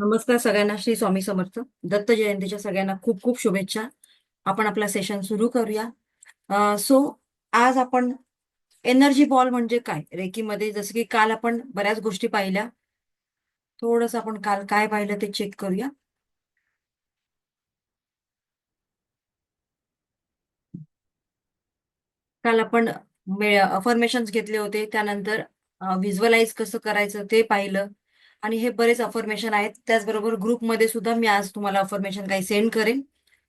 नमस्कार सगळ्यांना. श्री स्वामी समर्थ. दत्त जयंतीच्या सगळ्यांना खूप खूप शुभेच्छा. आपण आपला सेशन सुरू करूया. सो आज आपण एनर्जी बॉल म्हणजे काय, रेकीमध्ये जसं की काल आपण बऱ्याच गोष्टी पाहिल्या. थोडंसं आपण काल काय पाहिलं ते चेक करूया. काल आपण अफर्मेशन्स घेतले होते, त्यानंतर व्हिज्युअलाइज कसं करायचं ते पाहिलं. आणि हे बरेच अफर्मेशन आहेत. त्याचबरोबर ग्रुपमध्ये सुद्धा मी आज तुम्हाला अफर्मेशन काही सेंड करेन.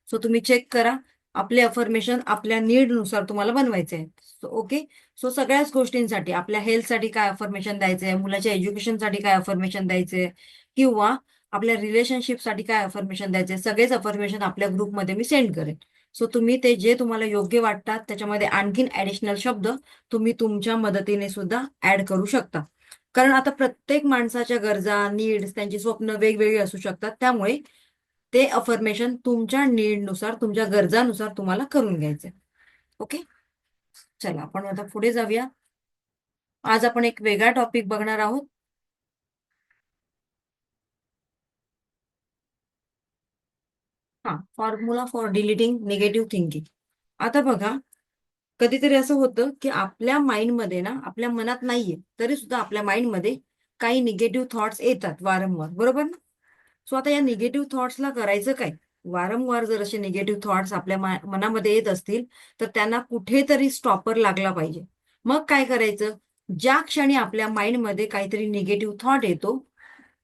सो तुम्ही चेक करा. आपले अफर्मेशन आपल्या नीडनुसार तुम्हाला बनवायचे आहेत. So okay. सो सगळ्याच गोष्टींसाठी, आपल्या हेल्थसाठी काय अफर्मेशन द्यायचे आहे, मुलाच्या एज्युकेशनसाठी काय अफर्मेशन द्यायचे, किंवा आपल्या रिलेशनशिपसाठी काय अफर्मेशन द्यायचे, सगळेच अफर्मेशन आपल्या ग्रुपमध्ये मी सेंड करेन. सो तुम्ही ते जे तुम्हाला योग्य वाटतात त्याच्यामध्ये आणखीन ऍडिशनल शब्द तुम्ही तुमच्या मदतीने सुद्धा ऍड करू शकता. कारण आता प्रत्येक माणसाच्या गरजा, नीड्स, त्यांची स्वप्न वेगवेगळी असू शकतात. त्यामुळे ते अफर्मेशन तुमच्या नीडनुसार, तुमच्या गरजानुसार तुम्हाला करून घ्यायचे. ओके. चला आपण आता पुढे जाऊया. आज आपण एक वेगळा टॉपिक बघणार आहोत. हा, formula for deleting negative thinking. आता बघा, कधीतरी असं होतं की आपल्या माइंडमध्ये ना, आपल्या मनात नाहीये तरी सुद्धा आपल्या माइंडमध्ये काही निगेटिव्ह थॉट्स येतात वारंवार, बरोबर ना? सो आता या निगेटिव्ह थॉट्सला करायचं काय? वारंवार जर असे निगेटिव्ह थॉट्स आपल्या मनामध्ये येत असतील तर त्यांना कुठेतरी स्टॉपर लागला पाहिजे. मग काय करायचं? ज्या क्षणी आपल्या माइंडमध्ये काहीतरी निगेटिव्ह थॉट येतो,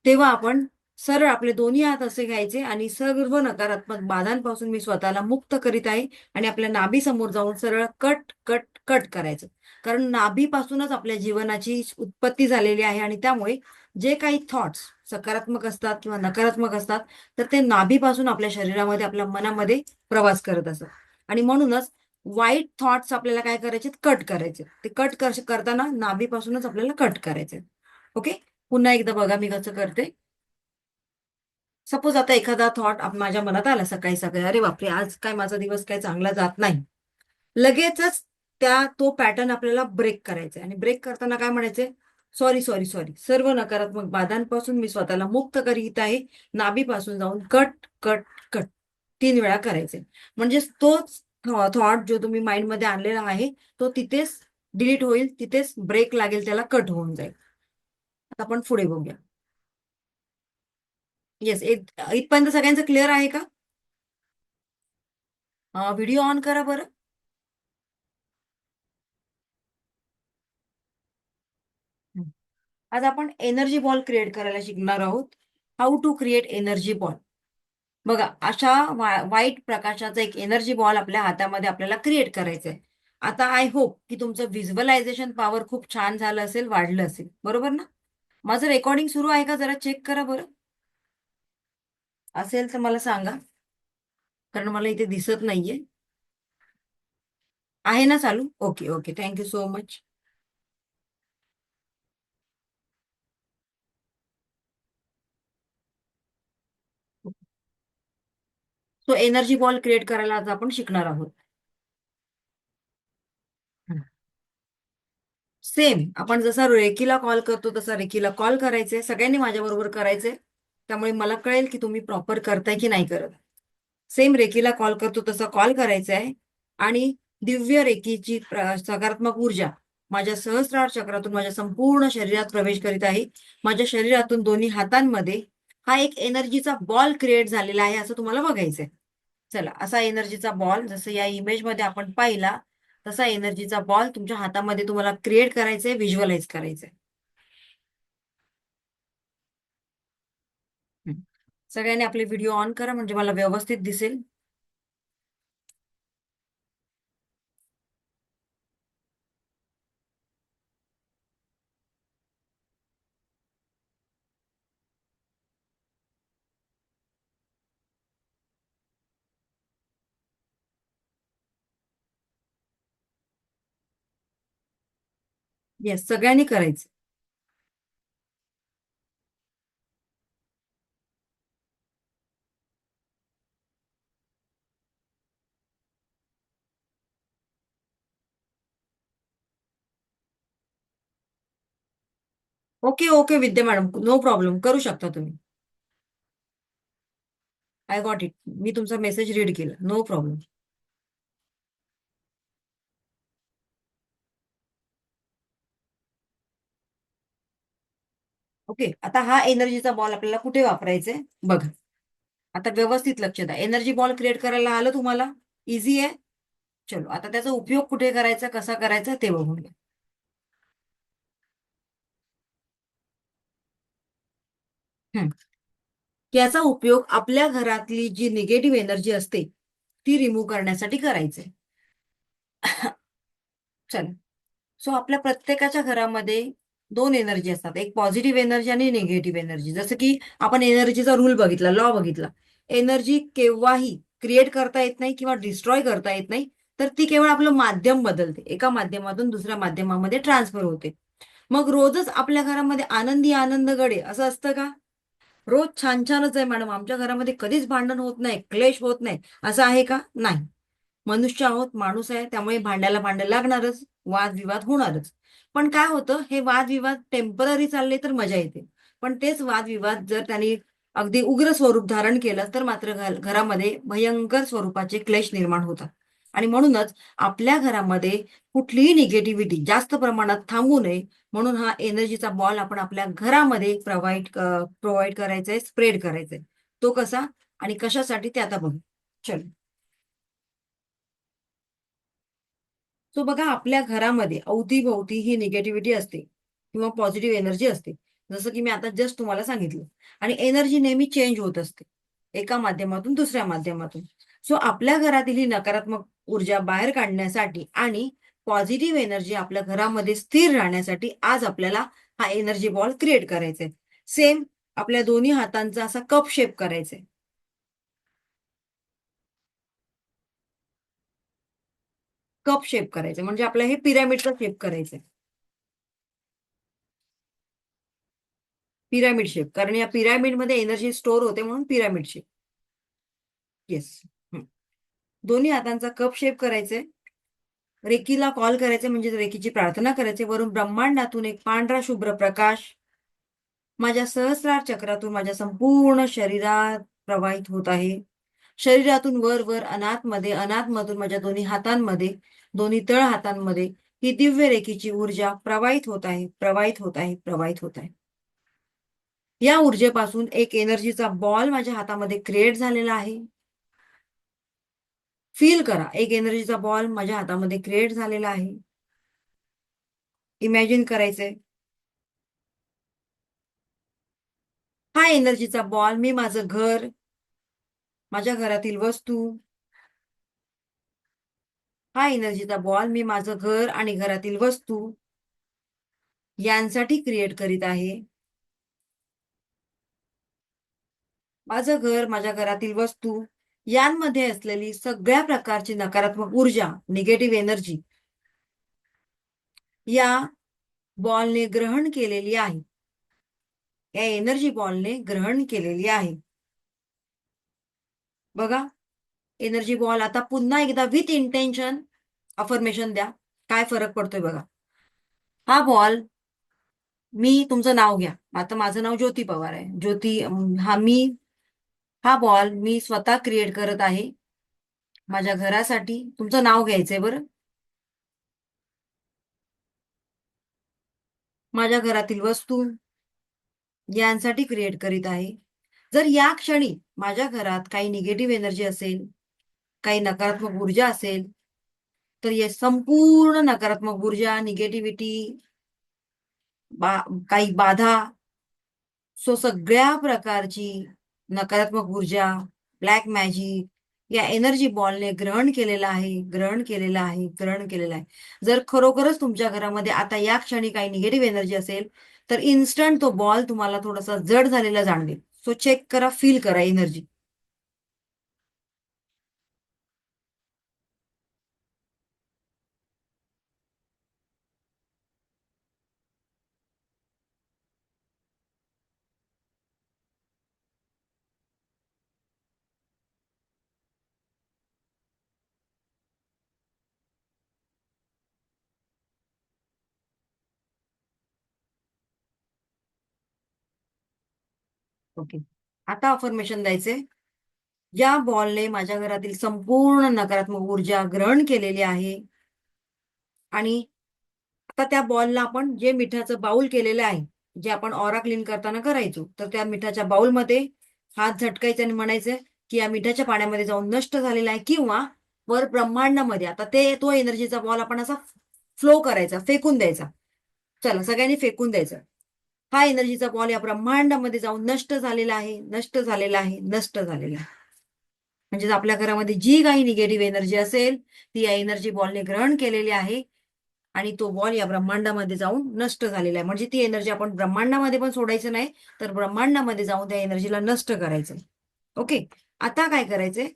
तेव्हा आपण सरळ आपले दोन्ही हात असे घ्यायचे आणि सर्व नकारात्मक बाधांपासून मी स्वतःला मुक्त करीत आहे, आणि आपल्या नाभीसमोर जाऊन सरळ कट कट कट करायचं. कारण नाभीपासूनच आपल्या जीवनाची उत्पत्ती झालेली आहे, आणि त्यामुळे जे काही थॉट्स सकारात्मक असतात किंवा नकारात्मक असतात, तर ते नाभीपासून आपल्या शरीरामध्ये, आपल्या मनामध्ये प्रवास करत असतात. आणि म्हणूनच वाईट थॉट्स आपल्याला काय करायचे? कट करायचे. ते कट करताना नाभीपासूनच आपल्याला कट करायचे. ओके. पुन्हा एकदा बघा मी कसं करते. सपोज आता एखादा थॉट माझ्या मनात आला सकाळी सकाळी, अरे बापरे, आज काय माझा दिवस काय चांगला जात नाही. लगेचच तो पॅटर्न आपल्याला ब्रेक करायचा आहे. आणि ब्रेक करताना काय म्हणायचंय? Sorry, sorry, sorry. सर्व नकारात्मक बाधांपासून मी स्वतःला मुक्त करीत आहे. नाभीपासून जाऊन कट कट कट 3 वेळा करायचे. म्हणजे तोच थॉट जो तुम्ही माइंडमध्ये आणलेला आहे, तो तिथेच डिलीट होईल, तिथेच ब्रेक लागेल, त्याला कट होऊन जाईल. आता आपण पुढे बघूया. येस, इथपर्यंत सगळ्यांचं क्लिअर आहे का? व्हिडिओ ऑन करा बरं. हं. आज आपण एनर्जी बॉल क्रिएट करायला शिकणार आहोत. How to create energy ball. बघा, अशा वाईट प्रकाशाचा एक एनर्जी बॉल आपल्या हातामध्ये आपल्याला क्रिएट करायचा आहे. आता आय होप की तुमचं व्हिज्युअलायझेशन पॉवर खूप छान झालं असेल, वाढलं असेल, बरोबर ना? माझं रेकॉर्डिंग सुरू आहे का? जरा चेक करा बरं. असेल तर मला सांगा, कारण मला इथे दिसत नाहीये. आहे ना चालू? Okay okay, thank you so much. तो एनर्जी बॉल क्रिएट करायला आज आपण शिकणार आहोत. सेम आपण जसा रेकीला कॉल करतो तसा रेकीला कॉल करायचे. सगळ्यांनी माझ्याबरोबर करायचे. त्यामुळे मला कळेल की तुम्ही प्रॉपर करताय की नाही करत. सेम रेकीला कॉल करतो तसा कॉल करायचा आहे. आणि दिव्य रेकीची सकारात्मक ऊर्जा माझ्या सहस्रार चक्रातून माझ्या संपूर्ण शरीरात प्रवेश करीत आहे. माझ्या शरीरातून दोन्ही हातांमध्ये हा एक एनर्जीचा बॉल क्रिएट झालेला आहे, असं तुम्हाला बघायचंय. चला, असा एनर्जीचा बॉल जसं या इमेजमध्ये आपण पाहिला, तसा एनर्जीचा बॉल तुमच्या हातामध्ये तुम्हाला क्रिएट करायचंय, व्हिज्युअलाइज करायचंय. हं. सगळ्यांनी आपले व्हिडिओ ऑन करा म्हणजे मला व्यवस्थित दिसेल. येस, सगळ्यांनी करायचं. Okay okay Vidya madam, no problem, करू शकता तुम्ही. I got it. मी तुमचा मेसेज रीड केला, नो प्रॉब्लेम. ओके, आता हा एनर्जीचा बॉल आपल्याला कुठे वापरायचा आहे बघा. आता व्यवस्थित लक्ष द्या. एनर्जी बॉल क्रिएट करायला आलं तुम्हाला? इझी आहे. चलो, आता त्याचा उपयोग कुठे करायचा, कसा करायचा ते बघून घ्या. हम्म. याचा उपयोग आपल्या घरातली जी निगेटिव्ह एनर्जी असते ती रिमूव्ह करण्यासाठी करायचे. चला. सो आपल्या प्रत्येकाच्या घरामध्ये दोन एनर्जी असतात, एक पॉझिटिव्ह एनर्जी आणि निगेटिव्ह एनर्जी. जसं की आपण एनर्जीचा रूल बघितला, लॉ बघितला. एनर्जी केव्हाही क्रिएट करता येत नाही किंवा डिस्ट्रॉय करता येत नाही, तर ती केवळ आपलं माध्यम बदलते, एका माध्यमातून दुसऱ्या माध्यमामध्ये ट्रान्सफर होते. मग रोजच आपल्या घरामध्ये आनंदी आनंद गडे असं असतं का? रोज छान छानच आहे मॅडम, आमच्या घरामध्ये कधीच भांडण होत नाही, क्लेश होत नाही, असं आहे का? नाही. मनुष्य आहोत, माणूस आहे, त्यामुळे भांड्याला भांडं लागणारच, वादविवाद होणारच. पण काय होतं, हे वादविवाद टेम्पररी चालले तर मजा येते. पण तेच वादविवाद जर त्यांनी अगदी उग्र स्वरूप धारण केलं तर मात्र घरामध्ये भयंकर स्वरूपाचे क्लेश निर्माण होतात. आणि म्हणूनच आपल्या घरामध्ये कुठलीही निगेटिव्हिटी जास्त प्रमाणात थांबू नये, म्हणून हा एनर्जीचा बॉल आपण आपल्या घरामध्ये प्रोव्हाइड करायचा आहे, स्प्रेड करायचा आहे. तो कसा आणि कशासाठी ते आता बघू. चलो. सो बघा, आपल्या घरामध्ये अवतीभोवती ही निगेटिव्हिटी असते किंवा पॉझिटिव्ह एनर्जी असते, जसं की मी आता जस्ट तुम्हाला सांगितलं. आणि एनर्जी नेहमी चेंज होत असते, एका माध्यमातून दुसऱ्या माध्यमातून. सो आपल्या घरातील ही नकारात्मक ऊर्जा बाहेर काढण्यासाठी आणि पॉझिटिव्ह एनर्जी आपल्या घरामध्ये स्थिर राहण्यासाठी आज आपल्याला हा एनर्जी बॉल क्रिएट करायचा आहे. सेम आपल्या दोन्ही हातांचा असा कप शेप करायचा आहे. कप शेप करायचं म्हणजे आपलं हे पिरॅमिडचा शेप करायचं आहे. पिरामिड शेप, कारण या पिरामिडमध्ये एनर्जी स्टोअर होते म्हणून पिरामिड शेप. येस. दोन्ही हातांचा कप शेप करायचे. रेकीला कॉल करायचे म्हणजे रेकीची प्रार्थना करायची. वरून ब्रह्मांडातून एक पांढरा शुभ्र प्रकाश माझ्या सहस्रार चक्रातून माझ्या संपूर्ण शरीरात प्रवाहित होत आहे. शरीरातून वर वर अनाथमध्ये, अनाथमधून माझ्या दोन्ही हातांमध्ये, दोन्ही तळ हातांमध्ये ही दिव्य रेखीची ऊर्जा प्रवाहित होत आहे, प्रवाहित होत आहे, प्रवाहित होत आहे. या ऊर्जेपासून एक एनर्जीचा बॉल माझ्या हातामध्ये क्रिएट झालेला आहे. फील करा, एक एनर्जीचा बॉल माझ्या हातामध्ये क्रिएट झालेला आहे. इमॅजिन करायचंय. हा एनर्जीचा बॉल मी माझं घर, माझ्या घरातील वस्तू, हा एनर्जीचा बॉल मी माझं घर आणि घरातील वस्तू यांसाठी क्रिएट करीत आहे. माझं घर, माझ्या घरातील वस्तू यांमध्ये असलेली सगळ्या प्रकारची नकारात्मक ऊर्जा, निगेटिव्ह एनर्जी या बॉलने ग्रहण केलेली आहे. या एनर्जी बॉलने ग्रहण केलेली आहे. बघा, एनर्जी बॉल आता पुन्हा एकदा विथ इंटेन्शन अफर्मेशन द्या. काय फरक पडतोय बघा. हा बॉल, मी तुमचं नाव घ्या. आता माझं नाव ज्योती पवार आहे. ज्योती, हा बॉल मी स्वतः क्रिएट करत आहे माझ्या घरासाठी. तुमचं नाव घ्यायचंय बरं. माझ्या घरातील वस्तू यांसाठी क्रिएट करीत आहे. जर या क्षणी माझ्या घरात काही निगेटिव्ह एनर्जी असेल, काही नकारात्मक ऊर्जा असेल, तर या संपूर्ण नकारात्मक ऊर्जा, निगेटिव्हिटी, काही बाधा, सो सगळ्या प्रकारची नकारात्मक ऊर्जा, ब्लॅक मॅजिक या एनर्जी बॉलने ग्रहण केलेला आहे, ग्रहण केलेला आहे, ग्रहण केलेला आहे. जर खरोखरच तुमच्या घरामध्ये आता या क्षणी काही निगेटिव्ह एनर्जी असेल, तर इन्स्टंट तो बॉल तुम्हाला थोडासा जड झालेला जाणवेल. सो चेक करा, फील करा एनर्जी. ओके. आता अफर्मेशन द्यायचे. या बॉलने माझ्या घरातील संपूर्ण नकारात्मक ऊर्जा ग्रहण केलेली आहे. आणि आता त्या बॉलला आपण जे मिठाचं बाउल केलेलं आहे, जे आपण ऑरा क्लीन करताना करायचो, तर त्या मिठाच्या बाउलमध्ये हात झटकायचे आणि म्हणायचं की या मिठाच्या पाण्यामध्ये जाऊन नष्ट झालेला आहे, किंवा वर ब्रह्मांडामध्ये आता तो एनर्जीचा बॉल आपण असा फ्लो करायचा, फेकून द्यायचा. चला सगळ्यांनी फेकून द्यायचा. हा एनर्जीचा बॉल या ब्रह्मांडामध्ये जाऊन नष्ट झालेला आहे, नष्ट झालेला आहे, नष्ट झालेला आहे. म्हणजे आपल्या घरामध्ये जी काही निगेटिव्ह एनर्जी असेल ती या एनर्जी बॉलने ग्रहण केलेली आहे आणि तो बॉल या ब्रह्मांडामध्ये जाऊन नष्ट झालेला आहे. म्हणजे ती एनर्जी आपण ब्रह्मांडामध्ये पण सोडायचं नाही, तर ब्रह्मांडामध्ये जाऊन त्या एनर्जीला नष्ट करायचं. ओके. आता काय करायचंय,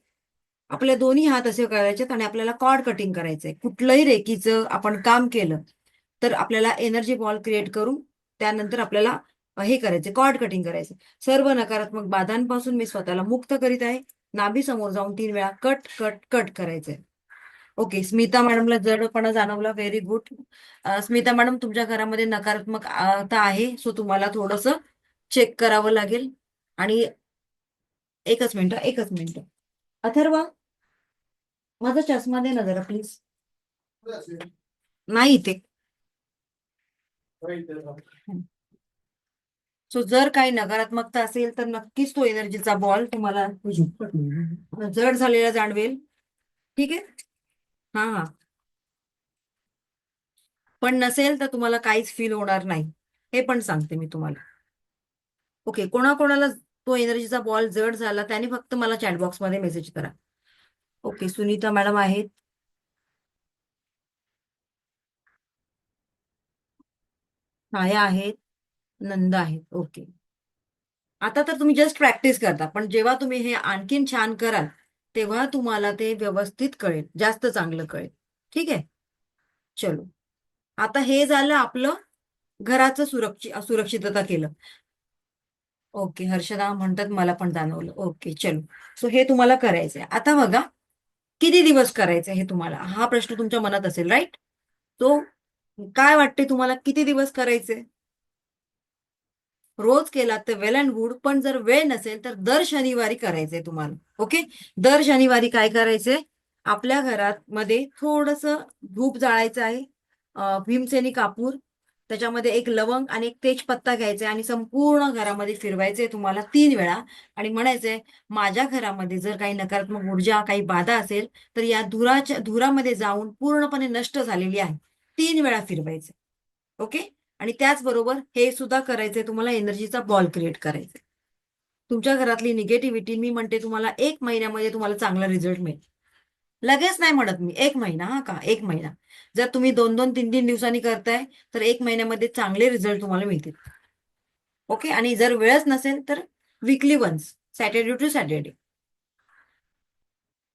आपले दोन्ही हात असे करायचे आणि आपल्याला कॉर्ड कटिंग करायचंय. कुठलंही रेकीचं आपण काम केलं तर आपल्याला एनर्जी बॉल क्रिएट करून त्यानंतर आपल्याला हे करायचे, कॉर्ड कटिंग करायचे. सर्व नकारात्मक बाधांपासून मी स्वतःला मुक्त करीत आहे. नाभी समोर जाऊन 3 वेळा कट कट कट करायचंय. ओके. स्मिता मॅडमला जडपणा जाणवला, व्हेरी गुड. स्मिता मॅडम, तुमच्या घरामध्ये नकारात्मकता आहे, सो तुम्हाला थोडस चेक करावं लागेल. आणि एकच मिनिट, एकच मिनिट. अथर्वा, माझा चष्मा दे ना जरा प्लीज. नाही इथे. सो जर काही नकारात्मकता असेल तर नक्कीच तो एनर्जीचा बॉल तुम्हाला जड झालेला जाणवेल. ठीक आहे. हा हा. पण नसेल तर तुम्हाला काहीच फील होणार नाही, हे पण सांगते मी तुम्हाला. ओके. कोणाकोणाला तो एनर्जीचा बॉल जड झाला त्याने फक्त मला चॅटबॉक्समध्ये मेसेज करा. ओके. सुनीता मॅडम आहेत, छाया आहेत, नंदा आहेत. ओके. आता तर तुम्ही जस्ट प्रॅक्टिस करता, पण जेव्हा तुम्ही हे आणखीन छान कराल तेव्हा तुम्हाला ते व्यवस्थित कळेल, जास्त चांगलं कळेल. ठीक आहे. चलो. आता हे झालं आपलं घराचं सुरक्षितता केलं. ओके. हर्षदा म्हणतात मला पण जाणवलं. ओके. चलो. सो हे तुम्हाला करायचंय. आता बघा, किती दिवस करायचंय हे तुम्हाला, हा प्रश्न तुमच्या मनात असेल, राईट? तो काय वाटते तुम्हाला, किती दिवस करायचे? रोज केला तर वेल अँड गुड, पण जर वेळ नसेल तर दर शनिवारी करायचंय तुम्हाला. ओके. दर शनिवारी काय करायचंय, आपल्या घरात मध्ये थोडस धूप जाळायचं आहे, भीमसेनी कापूर, त्याच्यामध्ये एक लवंग आणि एक तेजपत्ता घ्यायचा आणि संपूर्ण घरामध्ये फिरवायचंय तुम्हाला 3 वेळा. आणि म्हणायचंय, माझ्या घरामध्ये जर काही नकारात्मक ऊर्जा, काही बाधा असेल तर या धुरामध्ये जाऊन पूर्णपणे नष्ट झालेली आहे. 3 वेळा फिरवायचं. ओके. आणि त्याचबरोबर हे सुद्धा करायचंय तुम्हाला, एनर्जीचा बॉल क्रिएट करायचा. तुमच्या घरातली निगेटिव्हिटी, मी म्हणते तुम्हाला 1 महिन्यामध्ये तुम्हाला चांगला रिझल्ट मिळेल. लगेच नाही म्हणत मी, 1 महिना, हा का 1 महिना. जर तुम्ही 2-2, 3-3 दिवसांनी करताय तर 1 महिन्यामध्ये चांगले रिझल्ट तुम्हाला मिळतील. ओके. आणि जर वेळच नसेल तर weekly once, Saturday to Saturday.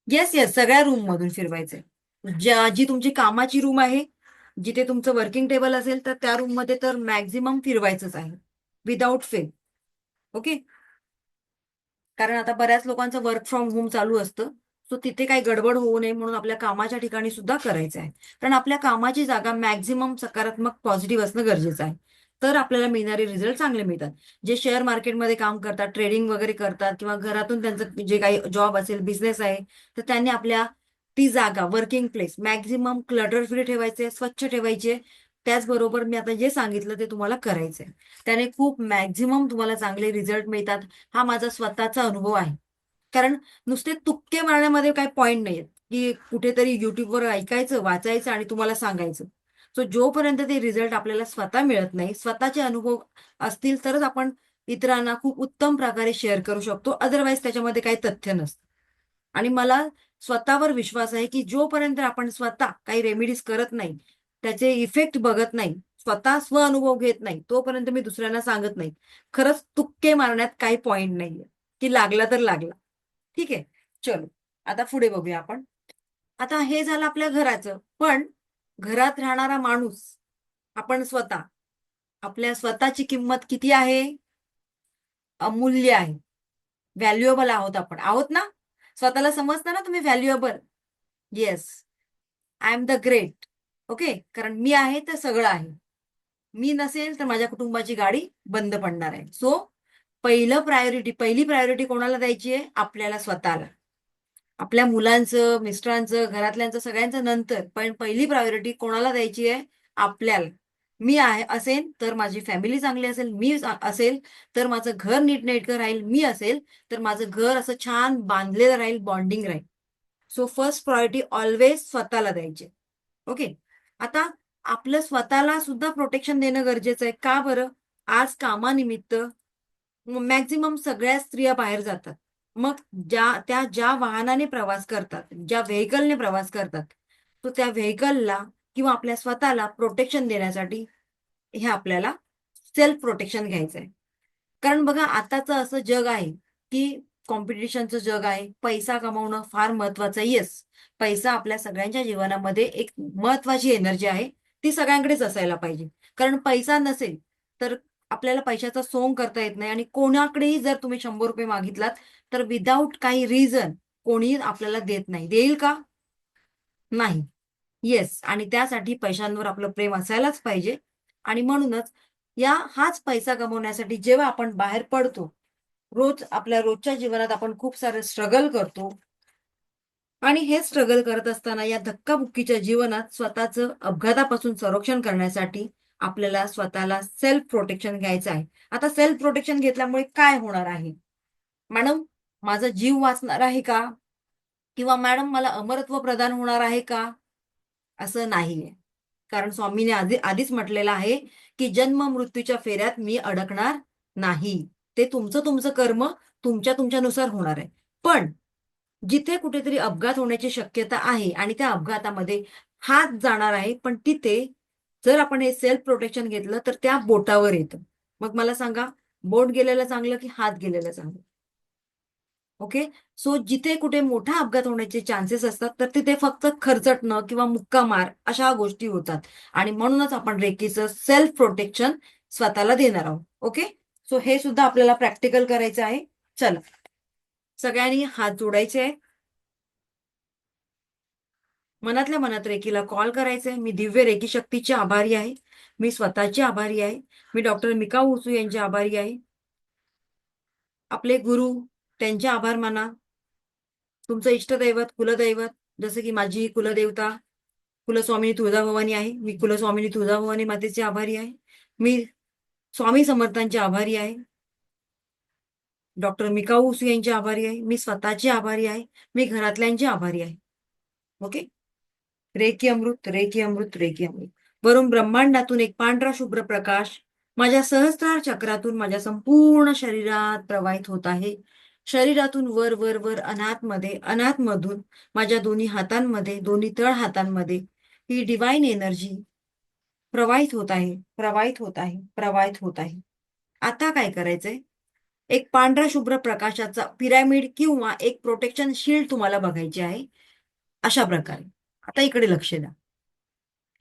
Yes yes, सगळ्या रूम मधून फिरवायचंय. जी तुमची कामाची रूम आहे, जिथे तुमचं वर्किंग टेबल असेल तर त्या रूम मध्ये तर मॅक्झिमम फिरवायचंच आहे, विदाऊट फेल. ओके. कारण आता बऱ्याच लोकांचं वर्क फ्रॉम होम चालू असतं, सो तिथे काही गडबड होऊ नये म्हणून आपल्या कामाच्या ठिकाणी सुद्धा करायचं आहे. कारण आपल्या कामाची जागा मॅक्झिमम सकारात्मक पॉझिटिव्ह असणं गरजेचं आहे, तर आपल्याला मिळणारे रिझल्ट चांगले मिळतात. जे शेअर मार्केटमध्ये काम करतात, ट्रेडिंग वगैरे करतात, किंवा घरातून त्यांचं जे काही जॉब असेल, बिझनेस आहे, तर त्यांनी आपल्या ती जागा, working place maximum clutter free ठेवायचे, स्वच्छ ठेवायचे. त्याचबरोबर मी आता जे सांगितलं ते तुम्हाला करायचंय. त्याने खूप मॅक्झिमम तुम्हाला चांगले रिझल्ट मिळतात. हा माझा स्वतःचा अनुभव आहे. कारण नुसते तुक्के मारण्यामध्ये काही पॉइंट नाहीयेत, की कुठेतरी युट्यूबवर ऐकायचं, वाचायचं आणि तुम्हाला सांगायचं. सो जोपर्यंत ते रिझल्ट आपल्याला स्वतः मिळत नाही, स्वतःचे अनुभव असतील तरच आपण इतरांना खूप उत्तम प्रकारे शेअर करू शकतो. अदरवाईज त्याच्यामध्ये काही तथ्य नसतं. आणि मला स्वतःवर विश्वास आहे की जोपर्यंत आपण स्वतः काही रेमेडीज करत नाही, त्याचे इफेक्ट बघत नाही, स्वतः स्व अनुभव घेत नाही, तोपर्यंत मी दुसऱ्यांना सांगत नाही. खरंच तुक्के मारण्यात काही पॉइंट नाहीये, की लागला तर लागला. ठीक आहे. चलो. आता पुढे बघूया आपण. आता हे झालं आपल्या घराचं, पण घरात राहणारा माणूस, आपण स्वतः, आपल्या स्वतःची किंमत किती आहे? अमूल्य आहे. व्हॅल्युएबल आहोत आपण, आहोत ना? स्वतःला समजतं ना तुम्ही valuable? Yes. I am the great. Okay. कारण मी आहे तर सगळं आहे. मी नसेल तर माझ्या कुटुंबाची गाडी बंद पडणार आहे. सो पहिली प्रायोरिटी कोणाला द्यायची आहे? आपल्याला स्वतःला. आपल्या मुलांचं, मिस्टरांचं, घरातल्यांचं, सगळ्यांचं नंतर, पण पहिली प्रायोरिटी कोणाला द्यायची आहे? आपल्याला. मी आहे असेल तर माझी फॅमिली चांगली असेल, मी असेल तर माझं घर नीटनेटकं राहील, मी असेल तर माझं घर असं छान बांधलेलं राहील, बॉन्डिंग राहील. सो फर्स्ट प्रायोरिटी ऑलवेज स्वतःला द्यायची. ओके. आता आपलं स्वतःला सुद्धा प्रोटेक्शन देणं गरजेचं आहे. का बरं? आज कामानिमित्त मॅक्झिमम सगळ्या स्त्रिया बाहेर जातात. मग ज्या वाहनाने प्रवास करतात, ज्या व्हेकलने प्रवास करतात, तो त्या व्हेकलला किंवा आपल्या स्वतःला प्रोटेक्शन देण्यासाठी हे आपल्याला सेल्फ प्रोटेक्शन घ्यायचं आहे. कारण बघा आताचं असं जग आहे, की कॉम्पिटिशनचं जग आहे. पैसा कमवणं फार महत्वाचं आहे. येस, पैसा आपल्या सगळ्यांच्या जीवनामध्ये एक महत्वाची एनर्जी आहे. ती सगळ्यांकडेच असायला पाहिजे. कारण पैसा नसेल तर आपल्याला पैशाचा सोंग करता येत नाही आणि कोणाकडेही जर तुम्ही ₹100 मागितलात, तर विदाऊट काही रिझन कोणीही आपल्याला देत नाही. देईल का? नाही. येस. आणि त्यासाठी पैशांवर आपलं प्रेम असायलाच पाहिजे. आणि म्हणूनच हाच पैसा कमवण्यासाठी जेव्हा आपण बाहेर पडतो, आपल्या रोजच्या जीवनात आपण खूप सारं स्ट्रगल करतो आणि हे स्ट्रगल करत असताना या धक्काबुक्कीच्या जीवनात स्वतःचं अपघातापासून संरक्षण करण्यासाठी आपल्याला स्वतःला सेल्फ प्रोटेक्शन घ्यायचं आहे. आता सेल्फ प्रोटेक्शन घेतल्यामुळे काय होणार आहे? मॅडम, माझा जीव वाचणार आहे का? किंवा मॅडम मला अमरत्व प्रदान होणार आहे का? असं नाहीये. कारण स्वामींनी आधीच म्हटलेलं आहे, की जन्म-मृत्यूच्या फेऱ्यात मी अडकणार नाही. ते तुमचं कर्म तुमच्यानुसार होणार आहे. पण जिथे कुठेतरी अपघात होण्याची शक्यता आहे आणि त्या अपघातामध्ये हात जाणार आहे, पण तिथे जर आपण हे सेल्फ प्रोटेक्शन घेतलं, तर त्या बोटावर येतं. मग मला सांगा, बोट गेलेलं चांगलं की हात गेलेलं चांगलं? ओके. सो जिथे कुठे मोठा अपघात होण्याचे चान्सेस असतात, तर तिथे फक्त खरचटणं किंवा मुक्का मार अशा गोष्टी होतात. आणि म्हणूनच आपण रेकीचं सेल्फ प्रोटेक्शन स्वतःला देणार आहोत. ओके. सो हे सुद्धा आपल्याला प्रॅक्टिकल करायचं आहे. चला, सगळ्यांनी हात जोडायचे आहे. मनातल्या मनात रेकीला कॉल करायचंय. मी दिव्य रेकी शक्तीची आभारी आहे. मी स्वतःची आभारी आहे. मी डॉक्टर मिका उसू यांची आभारी आहे. आपले गुरु, त्यांचे आभार माना. तुमचं इष्टदैवत, कुलदैवत, जसं की माझी कुलदेवता कुलस्वामिनी तुळजाभवानी आहे. मी कुलस्वामिनी तुळजाभवानी मातेची आभारी आहे. मी स्वामी समर्थांची आभारी आहे. डॉक्टर मिका उसू यांची आभारी आहे. मी स्वतःची आभारी आहे. मी घरातल्यांची आभारी आहे. ओके. रेकी अमृत, रेकी अमृत, रेकी अमृत. वरून ब्रह्मांडातून एक पांढरा शुभ्र प्रकाश माझ्या सहस्त्रार चक्रातून माझ्या संपूर्ण शरीरात प्रवाहित होत आहे. शरीरातून वर वर वर अनाथमध्ये, अनाथमधून माझ्या दोन्ही हातांमध्ये, दोन्ही तळ हातांमध्ये ही डिवाइन एनर्जी प्रवाहित होत आहे, प्रवाहित होत आहे, प्रवाहित होत आहे. आता काय करायचंय? एक पांढरा शुभ्र प्रकाशाचा पिरॅमिड किंवा एक प्रोटेक्शन शील्ड तुम्हाला बघायची आहे. अशा प्रकारे. आता इकडे लक्ष द्या.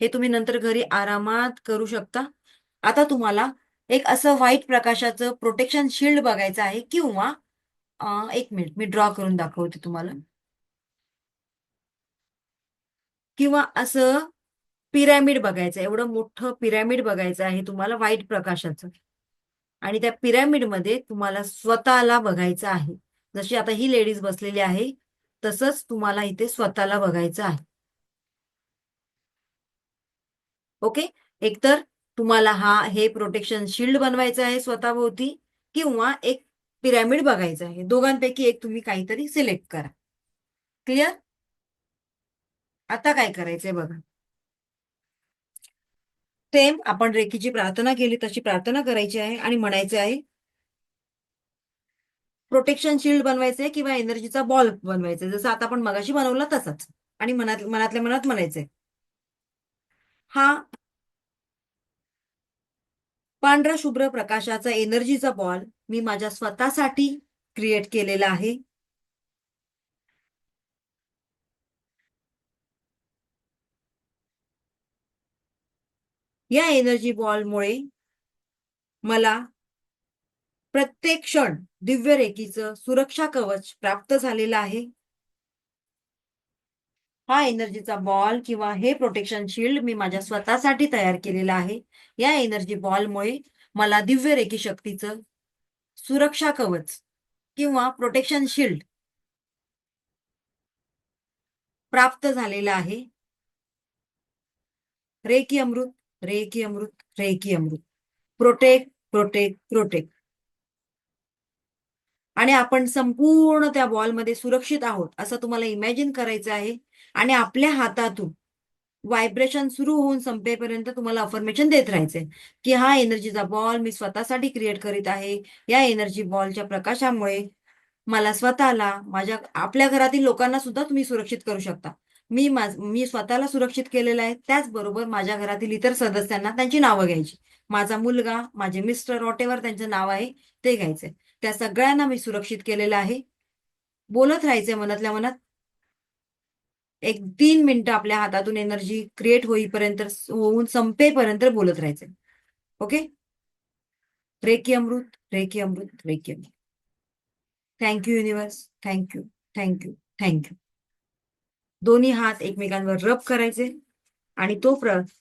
हे तुम्ही नंतर घरी आरामात करू शकता. आता तुम्हाला एक असं व्हाईट प्रकाशाचं प्रोटेक्शन शील्ड बघायचं आहे किंवा एक मिनिट मी ड्रॉ करून दाखवते तुम्हाला. किंवा असं पिरॅमिड बघायचं एवढं मोठं पिरॅमिड बघायचं आहे तुम्हाला व्हाईट प्रकाशाचं. आणि त्या पिरॅमिडमध्ये तुम्हाला स्वतःला बघायचं आहे. जशी आता ही लेडीज बसलेली आहे, तसंच तुम्हाला इथे स्वतःला बघायचं आहे. ओके. एकतर तुम्हाला हे प्रोटेक्शन शील्ड बनवायचं आहे स्वतःभोवती किंवा एक पिरॅमिड बघायचं आहे. दोघांपैकी एक तुम्ही काहीतरी सिलेक्ट करा. क्लिअर? आता काय करायचंय बघा. सेम आपण रेकीची प्रार्थना केली तशी प्रार्थना करायची आहे आणि म्हणायचे आहे, प्रोटेक्शन शील्ड बनवायचंय किंवा एनर्जीचा बॉल बनवायचा जसं आता आपण मगाशी बनवला तसाच. आणि मनातल्या मनात म्हणायचंय, हा पांढरा शुभ्र प्रकाशाचा एनर्जीचा बॉल मी माझ्या स्वतःसाठी क्रिएट केलेला आहे. या एनर्जी बॉलमुळे मला प्रत्येक क्षण दिव्य रेकीचं सुरक्षा कवच प्राप्त झालेलं आहे. हा एनर्जीचा बॉल किंवा हे प्रोटेक्शन शील्ड मी माझ्या स्वतःसाठी तयार केलेलं आहे. या एनर्जी बॉलमुळे मला दिव्य रेकी शक्तीचं सुरक्षा कवच किंवा प्रोटेक्शन शिल्ड प्राप्त झालेला आहे. रेकी अमृत, रेकी अमृत, रेकी अमृत. Protect, protect, protect. आणि आपण संपूर्ण त्या बॉलमध्ये सुरक्षित आहोत असं तुम्हाला इमॅजिन करायचं आहे. आणि आपल्या हातातून व्हायब्रेशन सुरू होऊन संपेपर्यंत तुम्हाला अफर्मेशन देत राहायचंय की हा एनर्जीचा बॉल मी स्वतःसाठी क्रिएट करीत आहे. या एनर्जी बॉलच्या प्रकाशामुळे मला स्वतःला, माझ्या आपल्या घरातील लोकांना सुद्धा तुम्ही सुरक्षित करू शकता. मी स्वतःला सुरक्षित केलेलं आहे. त्याचबरोबर माझ्या घरातील इतर सदस्यांना त्यांची नावं घ्यायची. माझा मुलगा, माझे मिस्टर, व्हॉटेव्हर त्यांचं नाव आहे ते घ्यायचंय. त्या सगळ्यांना मी सुरक्षित केलेलं आहे. बोलत राहायचंय मनातल्या मनात. एक 3 मिनिटं आपल्या हातातून एनर्जी क्रिएट होईपर्यंत, होऊन संपेपर्यंत बोलत राहायचंय. ओके. रेकी अमृत, रेकी अमृत, रेकी अमृत. Thank you universe, thank you, thank you, thank you. दोन्ही हात एकमेकांवर रब करायचे आणि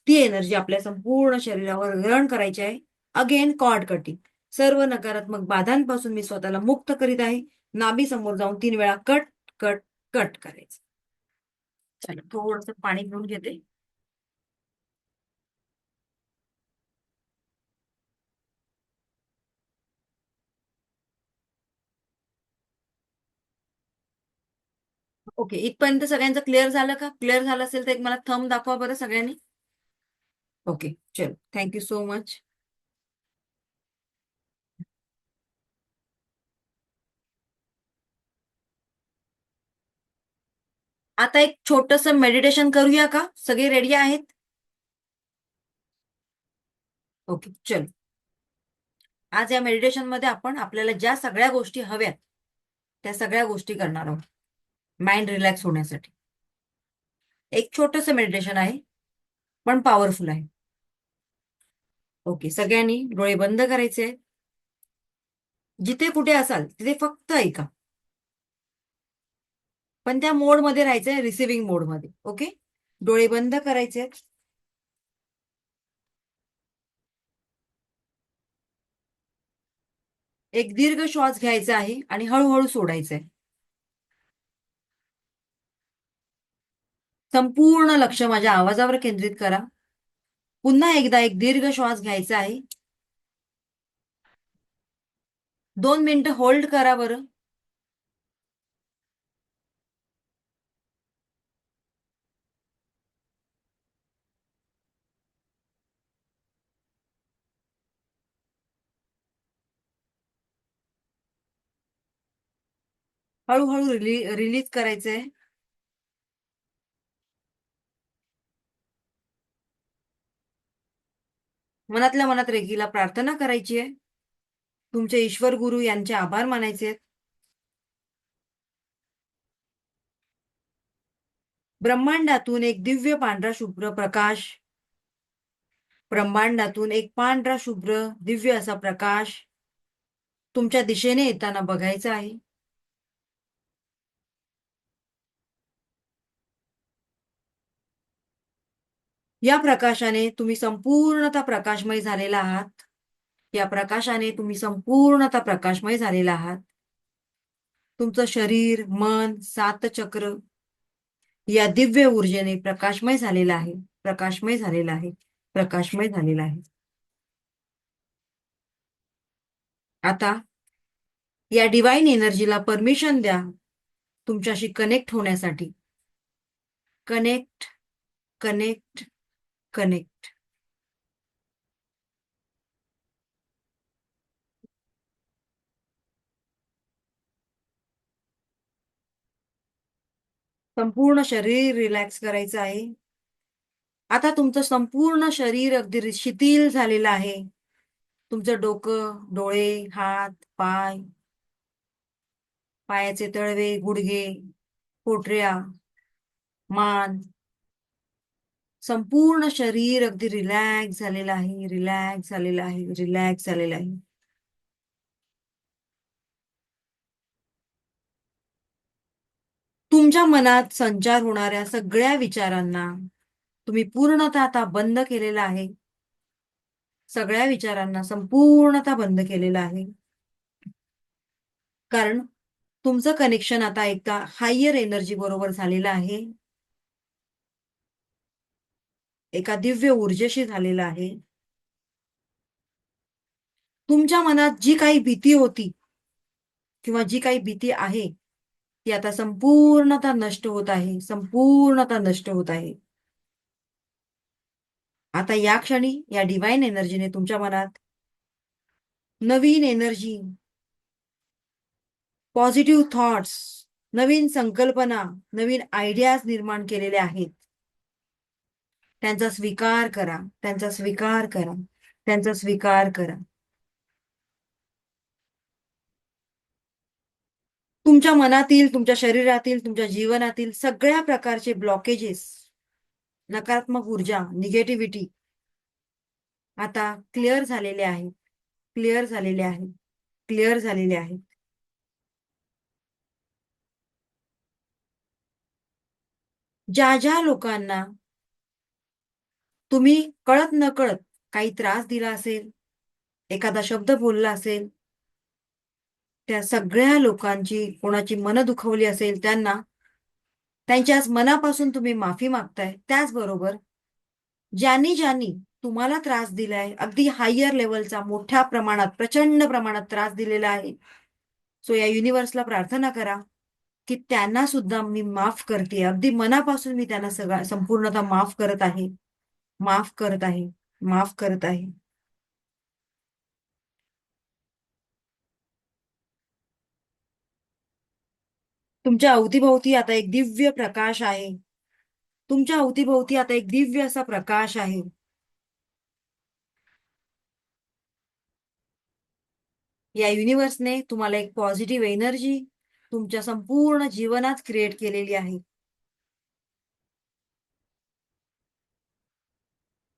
ती एनर्जी आपल्या संपूर्ण शरीरावर ग्रहण करायची आहे. Again cord cutting. सर्व नकारात्मक बाधांपासून मी स्वतःला मुक्त करीत आहे. नाभी समोर जाऊन 3 वेळा कट कट कट करायचं. चला थोडंसं पाणी पिऊन घेते. ओके, इथपर्यंत सगळ्यांचं क्लिअर झालं का? क्लिअर झालं असेल तर एक मला थंब दाखवा बरं सगळ्यांनी. ओके, चलो, थँक्यू सो मच. आता एक छोटस मेडिटेशन करूया का? सगळे रेडी आहेत? ओके, चलो. आज या मेडिटेशन मध्ये आपण आपल्याला ज्या सगळ्या गोष्टी हव्यात त्या सगळ्या गोष्टी करणार आहोत माइंड रिलॅक्स होण्यासाठी. एक छोटस मेडिटेशन आहे पण पॉवरफुल आहे. ओके, सगळ्यांनी डोळे बंद करायचे. जिथे कुठे असाल तिथे फक्त ऐका, पण त्या मोडमध्ये राहायचंय, रिसिव्हिंग मोडमध्ये. ओके, डोळे बंद करायचे. एक दीर्घ श्वास घ्यायचा आहे आणि हळूहळू सोडायचंय. संपूर्ण लक्ष माझ्या आवाजावर केंद्रित करा. पुन्हा एकदा एक दीर्घ श्वास घ्यायचा आहे. 2 मिनिटं होल्ड करा बरं. हळूहळू रिलीज करायचंय. मनातल्या मनात रेकीला प्रार्थना करायची आहे. तुमचे ईश्वर गुरु यांचे आभार मानायचे. ब्रह्मांडातून एक दिव्य पांढरा शुभ्र प्रकाश, ब्रह्मांडातून एक पांढरा शुभ्र दिव्य असा प्रकाश तुमच्या दिशेने येताना बघायचा आहे. या प्रकाशाने तुम्ही संपूर्णतः प्रकाशमय झालेला आहात. या प्रकाशाने तुम्ही संपूर्णतः प्रकाशमय झालेला आहात. तुमचं शरीर, मन, 7 चक्र या दिव्य ऊर्जेने प्रकाशमय झालेला आहे, प्रकाशमय झालेला आहे, प्रकाशमय झालेला आहे. आता या डिवाइन एनर्जीला परमिशन द्या तुमच्याशी कनेक्ट होण्यासाठी. Connect, connect, connect. संपूर्ण शरीर रिलॅक्स करायचं आहे. आता तुमचं संपूर्ण शरीर अगदी शिथिल झालेलं आहे. तुमचं डोकं, डोळे, हात, पाय, पायाचे तळवे, गुडघे, पोटऱ्या, मान, संपूर्ण शरीर अगदी रिलॅक्स झालेलं आहे, रिलॅक्स झालेलं आहे, रिलॅक्स झालेलं आहे. तुमच्या मनात संचार होणाऱ्या सगळ्या विचारांना तुम्ही पूर्णतः आता बंद केलेला आहे. सगळ्या विचारांना संपूर्णतः बंद केलेला आहे. कारण तुमचं कनेक्शन आता एका हायर एनर्जी बरोबर झालेलं आहे, एका दिव्य ऊर्जेशी झालेलं आहे. तुमच्या मनात जी काही भीती होती किंवा जी काही भीती आहे ती आता संपूर्णतः नष्ट होत आहे, संपूर्णतः नष्ट होत आहे. आता या क्षणी या डिवाइन एनर्जीने तुमच्या मनात नवीन एनर्जी, पॉझिटिव्ह थॉट्स, नवीन संकल्पना, नवीन आयडियाज निर्माण केलेल्या आहेत. त्यांचा स्वीकार करा, त्यांचा स्वीकार करा, त्यांचा स्वीकार करा. तुमच्या मनातील, तुमच्या शरीरातील, तुमच्या जीवनातील सगळ्या प्रकारचे ब्लॉकेजेस, नकारात्मक ऊर्जा, निगेटिव्हिटी आता क्लिअर झालेले आहेत, क्लिअर झालेले आहेत, क्लिअर झालेले आहेत. ज्या ज्या लोकांना तुम्ही कळत नकळत काही त्रास दिला असेल, एखादा शब्द बोलला असेल, त्या सगळ्या लोकांची, कोणाची मनं दुखवली असेल त्यांना, त्यांच्याच मनापासून तुम्ही माफी मागताय. त्याचबरोबर ज्यांनी ज्यांनी तुम्हाला त्रास दिलाय, अगदी हायर लेवलचा, मोठ्या प्रमाणात, प्रचंड प्रमाणात त्रास दिलेला आहे, सो या युनिव्हर्सला प्रार्थना करा की त्यांना सुद्धा मी माफ करते. अगदी मनापासून मी त्यांना संपूर्णतः माफ करत आहे, माफ करत आहे, माफ करत आहे. तुमच्या अवतीभोवती आता एक दिव्य प्रकाश आहे. तुमच्या अवतीभोवती आता एक दिव्य असा प्रकाश आहे. या युनिव्हर्सने तुम्हाला एक पॉझिटिव्ह एनर्जी तुमच्या संपूर्ण जीवनात क्रिएट केलेली आहे.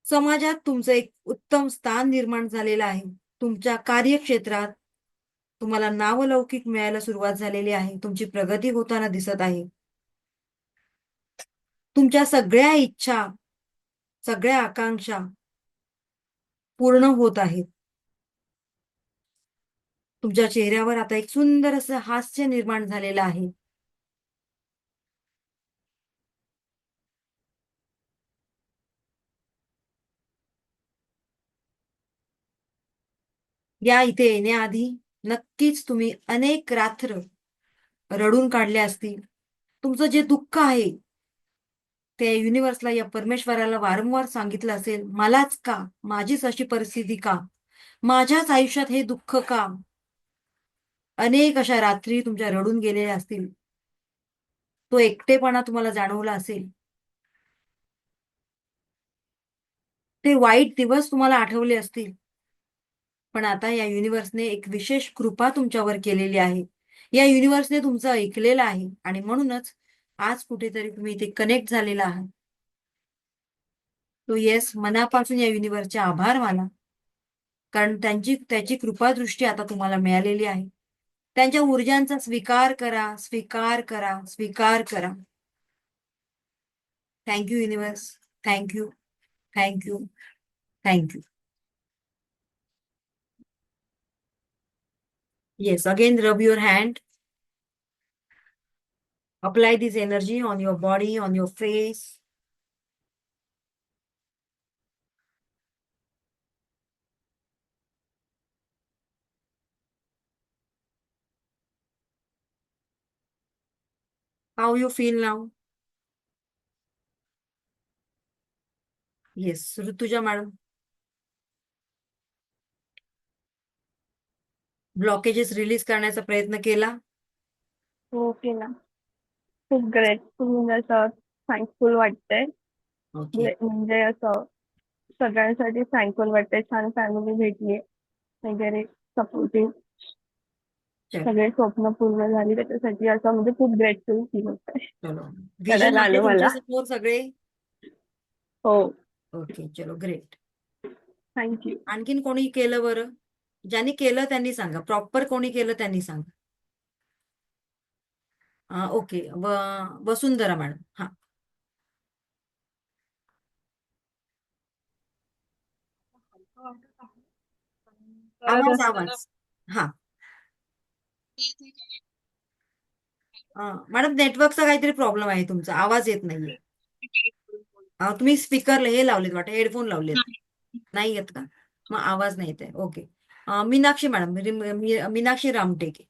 समाजात तुमचं एक उत्तम स्थान निर्माण झालेलं आहे. तुमच्या कार्यक्षेत्रात तुम्हाला नावलौकिक मिळायला सुरुवात झालेली आहे. तुमची प्रगती होताना दिसत आहे. तुमच्या सगळ्या इच्छा, सगळ्या आकांक्षा पूर्ण होत आहेत. तुमच्या चेहऱ्यावर आता एक सुंदर असं हास्य निर्माण झालेलं आहे. या इथे येण्याआधी नक्कीच तुम्ही अनेक रात्र रडून काढल्या असतील. तुमचं जे दुःख आहे ते युनिव्हर्सला, या परमेश्वराला वारंवार सांगितलं असेल, मलाच का, माझीच अशी परिस्थिती का, माझ्याच आयुष्यात हे दुःख का. अनेक अशा रात्री तुमच्या रडून गेलेल्या असतील. तो एकटेपणा तुम्हाला जाणवला असेल. ते वाईट दिवस तुम्हाला आठवले असतील. पण आता या युनिव्हर्सने एक विशेष कृपा तुमच्यावर केलेली आहे. या युनिव्हर्सने तुमचं ऐकलेलं आहे आणि म्हणूनच आज कुठेतरी तुम्ही इथे कनेक्ट झालेला आहात. तो येस, मनापासून या युनिव्हर्सचे आभार माना. कारण त्याची कृपादृष्टी आता तुम्हाला मिळालेली आहे. त्यांच्या ऊर्जांचा स्वीकार करा, स्वीकार करा, स्वीकार करा. Thank you universe, thank you, thank you, thank you. Yes, again rub your hand. Apply this energy on your body, on your face. How you feel now? Yes, Rutuja madam. Blockages release करण्याचा प्रयत्न केला. हो केला. खूप ग्रेटफुल म्हणजे असं थँकफुल वाटतंय. ओके, म्हणजे असं सगळ्यांसाठी थँकफुल वाटतंय. छान फॅमिली भेटली वगैरे, सपोर्टिव्ह, चलो सगळे स्वप्न पूर्ण झाली त्याच्यासाठी असं म्हणजे खूप ग्रेटफुल फील होतंय. चलो. विजन रडायला आहे आलं तुमच्या मला. समोर सगळे. हो, ओके, चलो ग्रेट. थँक्यू. आणखीन कोणी केलं बरं? ज्यांनी केलं त्यांनी सांगा. प्रॉपर कोणी केलं त्यांनी सांगा. ओके, वसुंधरा मॅडम. हा, तर आवाज आवाज. हा, मॅडम नेटवर्कचा काहीतरी प्रॉब्लेम आहे, तुमचा आवाज येत नाहीये. तुम्ही स्पीकर हे लावलेत वाटतं, हेडफोन लावलेत. नाही येत का? मग आवाज नाही येत आहे. ओके. मीनाक्षी मॅडम, मीनाक्षी रामटेके.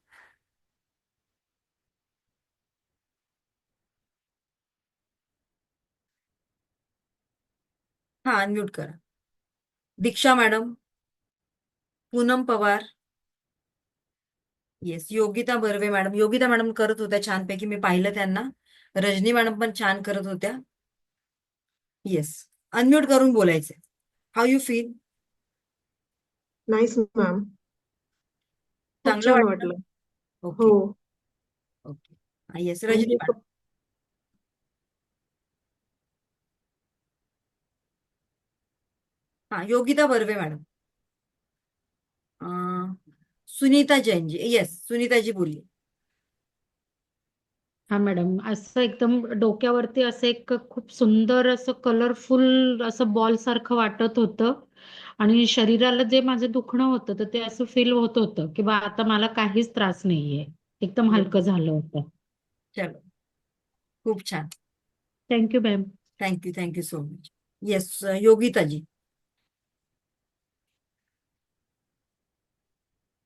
हा, अनम्यूट करा. Diksha madam. Poonam Pawar. Yes. Yogita Barve madam, Yogita madam करत होत्या छानपैकी, मी पाहिलं त्यांना. रजनी मॅडम पण छान करत होत्या. येस. अनम्यूट करून बोलायचे. How you feel? Nice ma'am. खूप चांगलं छान वाटतं? वाटलं. हो. ओके. ओके. येस. रजनी म्हणजे मॅडम. हा, योगिता बर्वे मॅडम. सुनीता जैनजी. येस, सुनीताजी बोलली. हा मॅडम, असं एकदम डोक्यावरती असं एक खूप सुंदर असं कलरफुल असं बॉल सारखं वाटत होतं आणि शरीराला जे माझं दुखणं होतं तर ते असं फील होत होतं की बा आता मला काहीच त्रास नाहीये, एकदम हलकं झालं होतं. चलो, खूप छान. Thank you ma'am. Thank you so much. Yes, Yogitaji.